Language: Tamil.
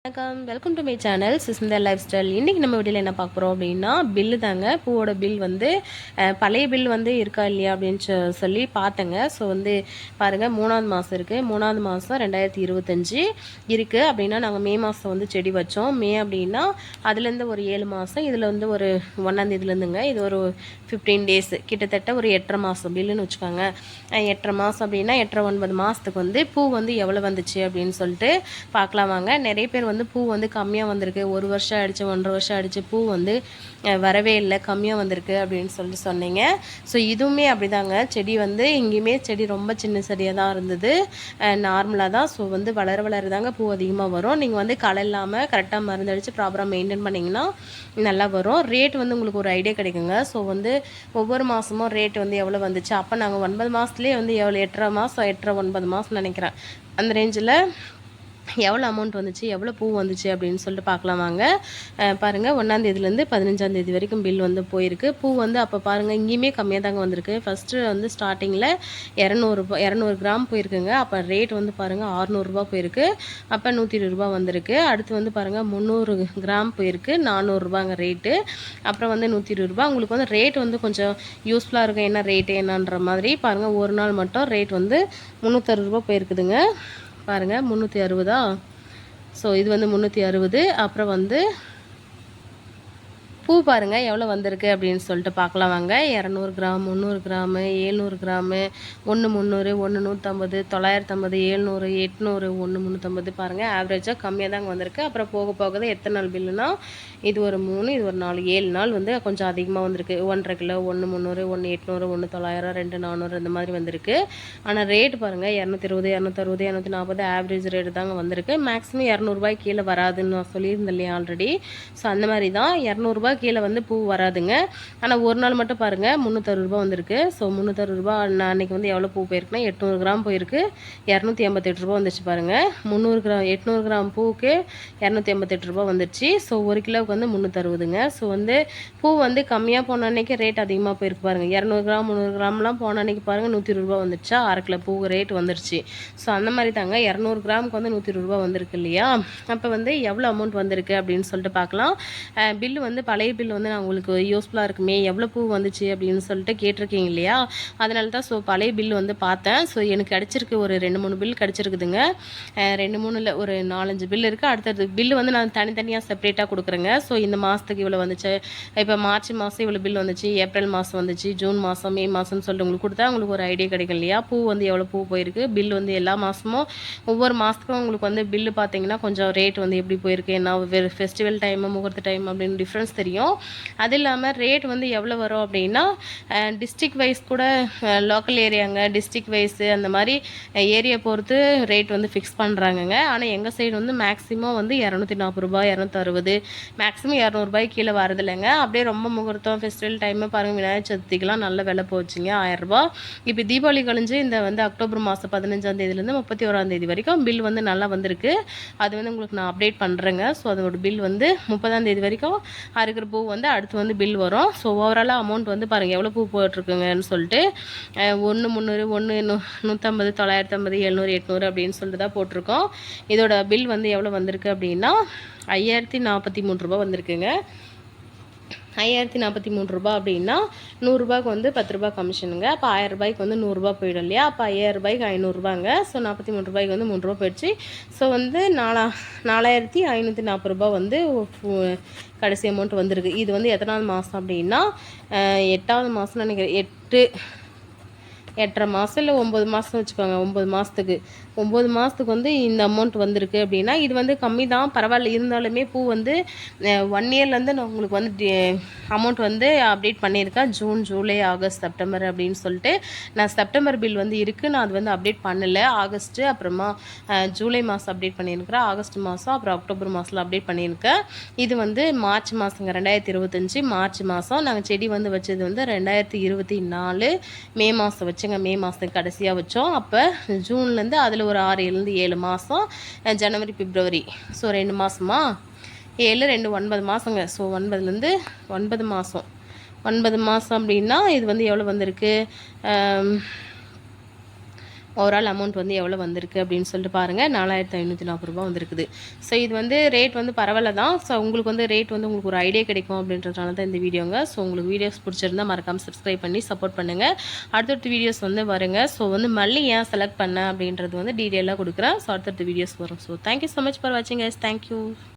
வணக்கம், வெல்கம் டு மை சேனல் சிஸ்ந்த லைஃப் ஸ்டைல். இன்றைக்கி நம்ம வீடியோவில் என்ன பார்க்க போகிறோம் அப்படின்னா, பில்லு தாங்க. பூவோட பில் வந்து பழைய பில் வந்து இருக்கா இல்லையா அப்படின்னு சொல்லி பார்த்தேங்க. ஸோ வந்து பாருங்கள், 3வது மாதம் இருக்குது. 3வது மாதம் 2025 இருக்குது அப்படின்னா, நாங்கள் மே மாதம் வந்து செடி வச்சோம். மே அப்படின்னா அதுலேருந்து ஒரு 7 மாதம், இதில் வந்து ஒரு 1ஆந்தேதிலேருந்துங்க. இது ஒரு 15 டேஸ், கிட்டத்தட்ட ஒரு 8.5 மாதம் பில்லுன்னு வச்சுக்கோங்க. 8.5 மாதம் அப்படின்னா 8 9 மாதத்துக்கு வந்து பூ வந்து எவ்வளோ வந்துச்சு அப்படின்னு சொல்லிட்டு பார்க்கலாம் வாங்க. நிறைய பேர் வந்து பூ வந்து கம்மியாக வந்திருக்கு, 1 வருஷம் ஆயிடுச்சு, 1.5 வருஷம் ஆயிடுச்சு, பூ வந்து வரவே இல்லை, கம்மியாக வந்திருக்கு அப்படின்னு சொல்லி சொன்னீங்க. ஸோ இதுவுமே அப்படிதாங்க. செடி வந்து இங்கேயுமே செடி ரொம்ப சின்ன செடியாக தான் இருந்தது, நார்மலாக தான். ஸோ வந்து வளர வளருதாங்க பூ அதிகமாக வரும். நீங்கள் வந்து களை இல்லாமல் கரெக்டாக மருந்தடிச்சு ப்ராப்பராக மெயின்டைன் பண்ணிங்கன்னா நல்லா வரும். ரேட் வந்து உங்களுக்கு ஒரு ஐடியா கிடைக்குங்க. ஸோ வந்து ஒவ்வொரு மாதமும் ரேட் வந்து எவ்வளோ வந்துச்சு, அப்போ நாங்கள் 9 மாதத்துலேயே வந்து எவ்வளோ 8.5 மாதம் 8 9 மாதம் நினைக்கிறேன், அந்த ரேஞ்சில் எவ்வளோ அமௌண்ட் வந்துச்சு, எவ்வளோ பூ வந்துச்சு அப்படின்னு சொல்லிட்டு பார்க்கலாம் வாங்க. பாருங்கள், 1ஆந்தேதிலேருந்து 15ஆந்தேதி வரைக்கும் பில் வந்து போயிருக்கு. பூ வந்து அப்போ பாருங்கள், இங்கேயுமே கம்மியாக தாங்க வந்திருக்கு. ஃபஸ்ட்டு வந்து ஸ்டார்டிங்கில் 200 கிராம் போயிருக்குங்க. அப்போ ரேட் வந்து பாருங்கள் 600 போயிருக்கு. அப்போ 120 வந்திருக்கு. அடுத்து வந்து பாருங்கள் 300 கிராம் போயிருக்கு, 400 ரேட்டு. அப்புறம் வந்து 120. உங்களுக்கு வந்து ரேட் வந்து கொஞ்சம் யூஸ்ஃபுல்லாக இருக்கும், என்ன ரேட்டு என்னன்ற மாதிரி. பாருங்கள், ஒரு நாள் மட்டும் ரேட் வந்து 360 போயிருக்குதுங்க. பாருங்கள், 360. ஸோ இது வந்து 360. அப்புறம் வந்து பூ பாருங்கள் எவ்வளோ வந்திருக்கு அப்படின்னு சொல்லிட்டு பார்க்கலாம் வாங்க. 200 கிராம், 300 கிராமு, 700 கிராமு, 1 300, 1 150, 950, 700, 800, 1 350. பாருங்கள், ஆவரேஜாக கம்மியாக தாங்க வந்திருக்கு. அப்புறம் போக போக தான் எத்தனை நாள் பில்லுனா, இது ஒரு 3, இது ஒரு 4, 7 நாள் வந்து கொஞ்சம் அதிகமாக வந்திருக்கு. 1.5 கிலோ, 1 300, 1 800, 1 900, 2 400 இந்த மாதிரி வந்திருக்கு. ஆனால் ரேட் பாருங்கள் 220, 260, 240 ஆவரேஜ் ரேட்டு தாங்க வந்திருக்கு. மேக்ஸிமம் 200 கீழே வராதுன்னு நான் சொல்லியிருந்தேன் இல்லையா ஆல்ரெடி. ஸோ அந்த மாதிரி தான் 200 கீழே வந்து பூ வராதுங்க. ஆனால் ஒரு நாள் மட்டும் பாருங்கள் 360 வந்திருக்கு. ஸோ 360 நான் அன்றைக்கி வந்து எவ்வளோ பூ போயிருக்குன்னா 800 கிராம் போயிருக்கு, 288 வந்துச்சு பாருங்கள். 300 கிராம் 800 கிராம் பூவுக்கு 288 வந்துருச்சு. ஸோ 1 கிலோவுக்கு வந்து 360ங்க. ஸோ வந்து பூ வந்து கம்மியாக போன அன்றைக்கி ரேட் அதிகமாக போயிருக்கு பாருங்கள். 200 கிராம் 300 கிராம்லாம் போன அன்றைக்கி பாருங்கள் 120 வந்துருச்சா, 1/2 கிலோ பூ ரேட் வந்துருச்சு. ஸோ அந்த மாதிரி தாங்க 200 கிராமுக்கு வந்து 120 வந்திருக்கு இல்லையா. அப்போ வந்து எவ்வளோ அமௌண்ட் வந்திருக்கு அப்படின்னு சொல்லிட்டு பார்க்கலாம். பில்லு வந்து பழைய பில் வந்து நான் உங்களுக்கு யூஸ்ஃபுல்லாக இருக்குமே, எவ்வளோ பூ வந்துச்சு அப்படின்னு சொல்லிட்டு கேட்டிருக்கீங்க இல்லையா. அதனால தான் ஸோ பழைய பில் வந்து பார்த்தேன். ஸோ எனக்கு கிடச்சிருக்கு, ஒரு 2 3 பில் கிடச்சிருக்குதுங்க. 2 3 இல்லை, ஒரு 4 5 பில் இருக்குது. அடுத்தது பில்லு வந்து நான் தனித்தனியாக செப்பரேட்டாக கொடுக்குறேங்க. ஸோ இந்த மாதத்துக்கு இவ்வளோ வந்துச்சு, இப்போ மார்ச் மாதம் இவ்வளோ பில் வந்துச்சு, ஏப்ரல் மாதம் வந்துச்சு, ஜூன் மாதம், மே மாதம்னு சொல்லிட்டு உங்களுக்கு கொடுத்தா உங்களுக்கு ஒரு ஐடியா கிடைக்கும் இல்லையா. பூ வந்து எவ்வளோ பூ போயிருக்கு, பில் வந்து எல்லா மாதமும் ஒவ்வொரு மாதத்துக்கும் உங்களுக்கு வந்து பில்லு பார்த்தீங்கன்னா கொஞ்சம் ரேட் வந்து எப்படி போயிருக்கு, என்ன ஃபெஸ்டிவல் டைமு முகூர்த்த டைம் அப்படின்னு டிஃப்ரென்ஸ் தெரியும். அது இல்லாமல் ரேட் வந்து எவ்வளோ வரும் அப்படின்னா, டிஸ்ட்ரிக் வைஸ் கூட, லோக்கல் ஏரியாங்க, டிஸ்ட்ரிக் வைஸு அந்த மாதிரி ஏரியா பொறுத்து ரேட் வந்து ஃபிக்ஸ் பண்ணுறாங்கங்க. ஆனால் எங்கள் சைடு வந்து மேக்ஸிமம் வந்து 240 260, மேக்ஸிமம் 200 கீழே வரதில்லைங்க. அப்படியே ரொம்ப முகூர்த்தம் ஃபெஸ்டிவல் டைமு பாருங்கள், விநாயகர் சதுர்த்திக்கெலாம் நல்ல விலை போச்சுங்க, 1000 இப்போ தீபாவளி கழிஞ்சு இந்த வந்து அக்டோபர் மாதம் 15ஆந்தேதிலேருந்து 31ஆந்தேதி வரைக்கும் பில் வந்து நல்லா வந்திருக்கு. அது வந்து உங்களுக்கு நான் அப்டேட் பண்ணுறேங்க. ஸோ அதோட பில் வந்து 30ஆந்தேதி வரைக்கும் அறுக்கிற பூ வந்து அடுத்து வந்து பில் வரும். ஸோ ஓவராலாக அமௌண்ட் வந்து பாருங்கள் எவ்வளோ பூ போட்டிருக்குங்கன்னு சொல்லிட்டு, 1 300, 1 150, 950, 700, 800 அப்படின்னு சொல்லிட்டு தான் போட்டிருக்கோம். இதோட பில் வந்து எவ்வளோ வந்திருக்கு அப்படின்னா 5043 வந்திருக்குங்க. 5043 அப்படின்னா 100 வந்து 10 கமிஷனுங்க. அப்போ 1000 வந்து 100 போயிடும் இல்லையா. அப்போ 5000 500 ஸோ 43 வந்து 3 போயிடுச்சு. ஸோ வந்து 4540 வந்து கடைசி அமௌண்ட் வந்திருக்கு. இது வந்து எத்தனாவது மாதம் அப்படின்னா 8வது மாதம் நினைக்கிறேன். 8.5 மாதம் இல்லை 9 மாதம் வச்சுக்கோங்க. 9 மாதத்துக்கு 9 மாதத்துக்கு வந்து இந்த அமௌண்ட் வந்திருக்கு அப்படின்னா இது வந்து கம்மி தான், பரவாயில்ல. இருந்தாலுமே பூ வந்து 1 இயர்லேருந்து நான் உங்களுக்கு வந்து அமௌண்ட் வந்து அப்டேட் பண்ணியிருக்கேன். ஜூன், ஜூலை, ஆகஸ்ட், செப்டம்பர் அப்படின்னு சொல்லிட்டு. நான் செப்டம்பர் பில் வந்து இருக்குது, நான் அது வந்து அப்டேட் பண்ணலை. ஆகஸ்ட்டு, அப்புறமா ஜூலை மாதம் அப்டேட் பண்ணியிருக்கிறேன், ஆகஸ்ட் மாதம், அப்புறம் அக்டோபர் மாதத்தில் அப்டேட் பண்ணியிருக்கேன். இது வந்து மார்ச் மாதங்க, 2025 மார்ச் மாதம். நாங்கள் செடி வந்து வச்சது வந்து 2024 மே மாதம் வச்சுங்க. மே மாதத்துக்கு கடைசியாக வச்சோம். அப்போ ஜூன்லேருந்து அதில் ஒரு 6 7 மாதம், ஜனவரி பிப்ரவரி, ஸோ 2 மாதமா, 7 2 9 மாதங்க. ஸோ 9லேருந்து 9 மாதம், 9 மாதம் அப்படின்னா இது வந்து எவ்வளோ வந்திருக்கு, ஓவரால் அமௌண்ட் வந்து எவ்வளோ வந்திருக்கு அப்படின்னு சொல்லிட்டு பாருங்கள். 4540 ரூபா வந்திருக்குது. ஸோ இது வந்து ரேட் வந்து பரவாயில்ல தான். ஸோ உங்களுக்கு வந்து ரேட் வந்து உங்களுக்கு ஒரு ஐடியா கிடைக்கும் அப்படின்றதுனால தான் இந்த வீடியோங்க. ஸோ உங்களுக்கு வீடியோஸ் பிடிச்சிருந்தா மறக்காமல் சப்ஸ்கிரைப் பண்ணி சப்போர்ட் பண்ணுங்கள். அடுத்தடுத்த வீடியோஸ் வந்து வருங்க. ஸோ வந்து மல்லி ஏன் செலக்ட் பண்ணேன் அப்படின்றது வந்து டீட்டெயிலாக கொடுக்குறேன். ஸோ அடுத்தடுத்த வீடியோஸ் வரும். So thank you so much for வாட்சிங் கைஸ். தேங்க்யூ.